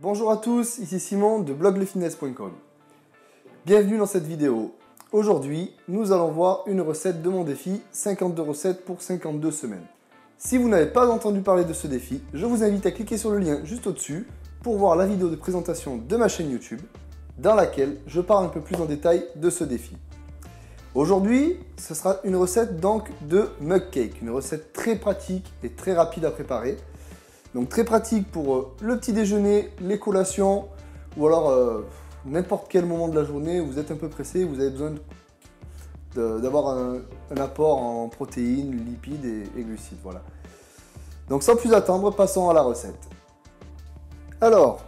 Bonjour à tous, ici Simon de bloglefitness.com. Bienvenue dans cette vidéo. Aujourd'hui, nous allons voir une recette de mon défi 52 recettes pour 52 semaines. Si vous n'avez pas entendu parler de ce défi, je vous invite à cliquer sur le lien juste au-dessus pour voir la vidéo de présentation de ma chaîne YouTube dans laquelle je parle un peu plus en détail de ce défi. Aujourd'hui, ce sera une recette donc de mug cake, une recette très pratique et très rapide à préparer. Donc très pratique pour le petit déjeuner, les collations ou alors n'importe quel moment de la journée où vous êtes un peu pressé, vous avez besoin d'avoir un apport en protéines, lipides et glucides. Voilà. Donc sans plus attendre, passons à la recette. Alors,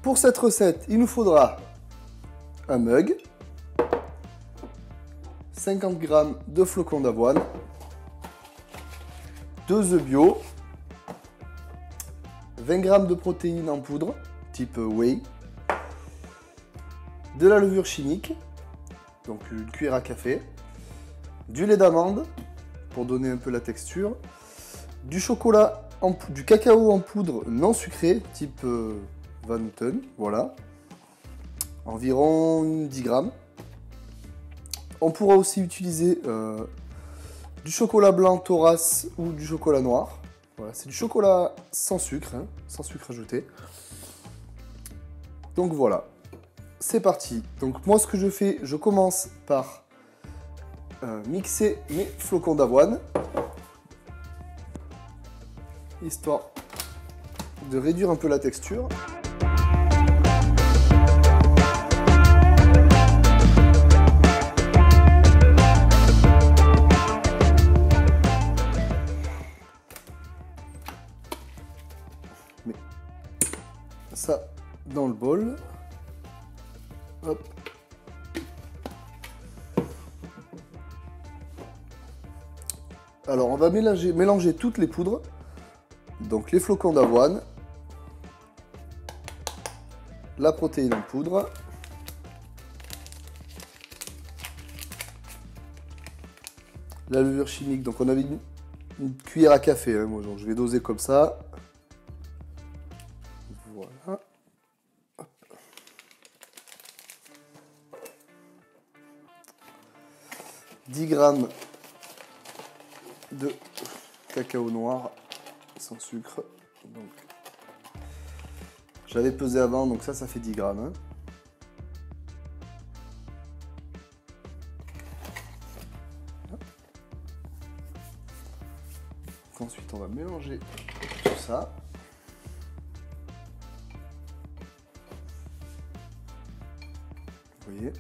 pour cette recette, il nous faudra un mug, 50 g de flocons d'avoine, 2 œufs bio, 20 g de protéines en poudre, type whey, de la levure chimique, donc une cuillère à café, du lait d'amande pour donner un peu la texture, du chocolat, du cacao en poudre non sucré, type Van Houten, voilà, environ 10 g. On pourra aussi utiliser du chocolat blanc Thoras ou du chocolat noir. Voilà, c'est du chocolat sans sucre, hein, sans sucre ajouté. Donc voilà, c'est parti. Donc moi ce que je fais, je commence par mixer mes flocons d'avoine, histoire de réduire un peu la texture. Ça dans le bol. Hop. Alors on va mélanger toutes les poudres. Donc les flocons d'avoine, la protéine en poudre, la levure chimique. Donc on avait une cuillère à café, hein, moi, donc je vais doser comme ça. Voilà. Hop. 10 g de cacao noir sans sucre. Donc, j'avais pesé avant, donc ça fait 10 g. Hein. Ensuite, on va mélanger tout ça. Vous voyez.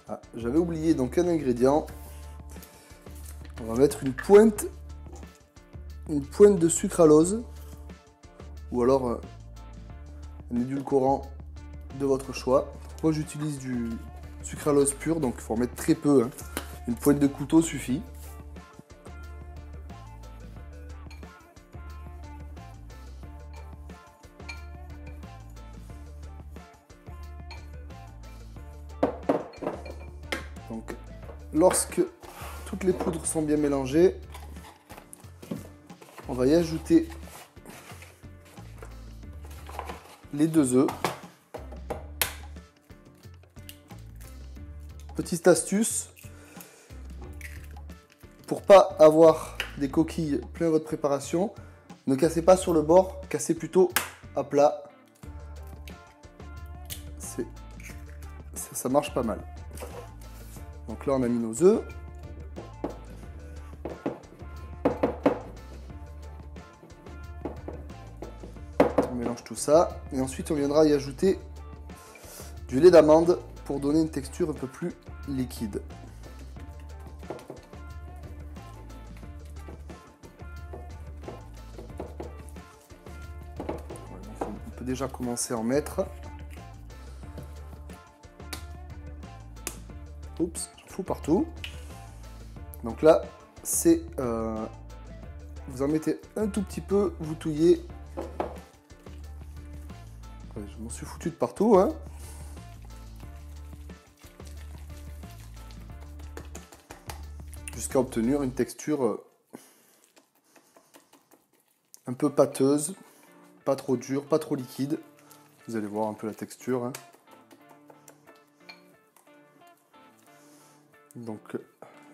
Ah, j'avais oublié donc un ingrédient. On va mettre une pointe de sucralose ou alors un édulcorant de votre choix. Moi j'utilise du sucralose pur, donc il faut en mettre très peu. Hein. Une pointe de couteau suffit. Donc, lorsque toutes les poudres sont bien mélangées, on va y ajouter les 2 œufs. Petite astuce, pour pas avoir des coquilles plein votre préparation, ne cassez pas sur le bord, cassez plutôt à plat. Ça marche pas mal. Donc là, on a mis nos œufs. On mélange tout ça. Et ensuite, on viendra y ajouter du lait d'amande pour donner une texture un peu plus liquide. On peut déjà commencer à en mettre. Oups, j'en fous partout. Donc là, c'est... vous en mettez un tout petit peu, vous touillez. Je m'en suis foutu de partout. Hein. jusqu'à obtenir une texture un peu pâteuse, pas trop dure, pas trop liquide. Vous allez voir un peu la texture, hein. Donc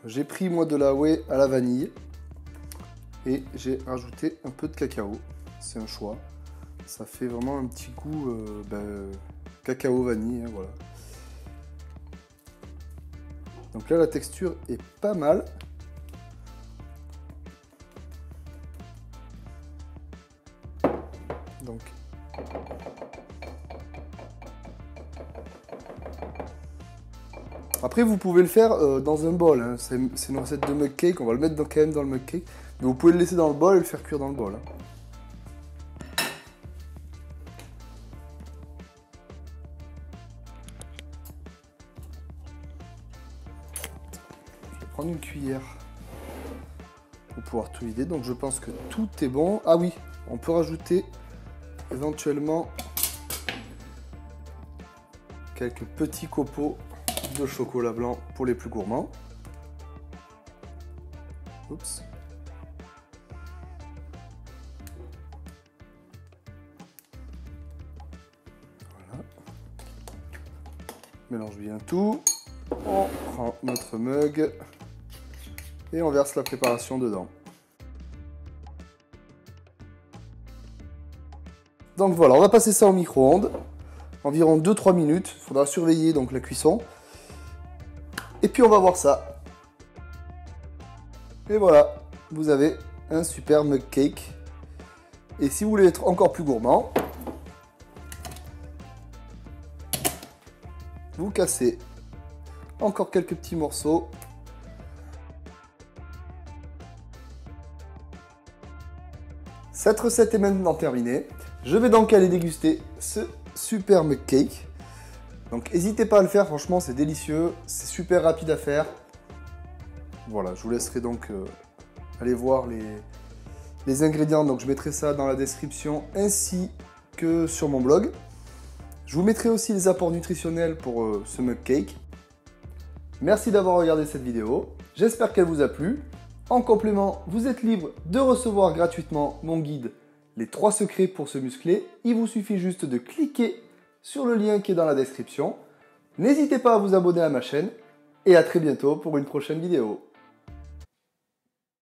j'ai pris moi de la whey à la vanille et j'ai rajouté un peu de cacao. C'est un choix. Ça fait vraiment un petit goût cacao vanille, hein, voilà. Donc là la texture est pas mal. Donc après vous pouvez le faire dans un bol, hein. C'est une recette de mug cake, on va le mettre quand même dans le mug cake. Mais vous pouvez le laisser dans le bol et le faire cuire dans le bol, hein. Je vais prendre une cuillère pour pouvoir tout vider. Donc je pense que tout est bon. Ah oui, on peut rajouter éventuellement quelques petits copeaux de chocolat blanc pour les plus gourmands. Oups. Voilà. Mélange bien tout. On prend notre mug et on verse la préparation dedans. Donc voilà, on va passer ça au micro-ondes. Environ 2-3 minutes. Il faudra surveiller donc la cuisson. Et puis on va voir ça. Et voilà, vous avez un super mug cake. Et si vous voulez être encore plus gourmand, vous cassez encore quelques petits morceaux. Cette recette est maintenant terminée. Je vais donc aller déguster ce super mug cake. Donc n'hésitez pas à le faire, franchement c'est délicieux, c'est super rapide à faire. Voilà, je vous laisserai donc aller voir les ingrédients. Donc je mettrai ça dans la description ainsi que sur mon blog. Je vous mettrai aussi les apports nutritionnels pour ce mug cake. Merci d'avoir regardé cette vidéo, j'espère qu'elle vous a plu. En complément, vous êtes libre de recevoir gratuitement mon guide Les 3 secrets pour se muscler. Il vous suffit juste de cliquer sur le lien qui est dans la description. N'hésitez pas à vous abonner à ma chaîne et à très bientôt pour une prochaine vidéo.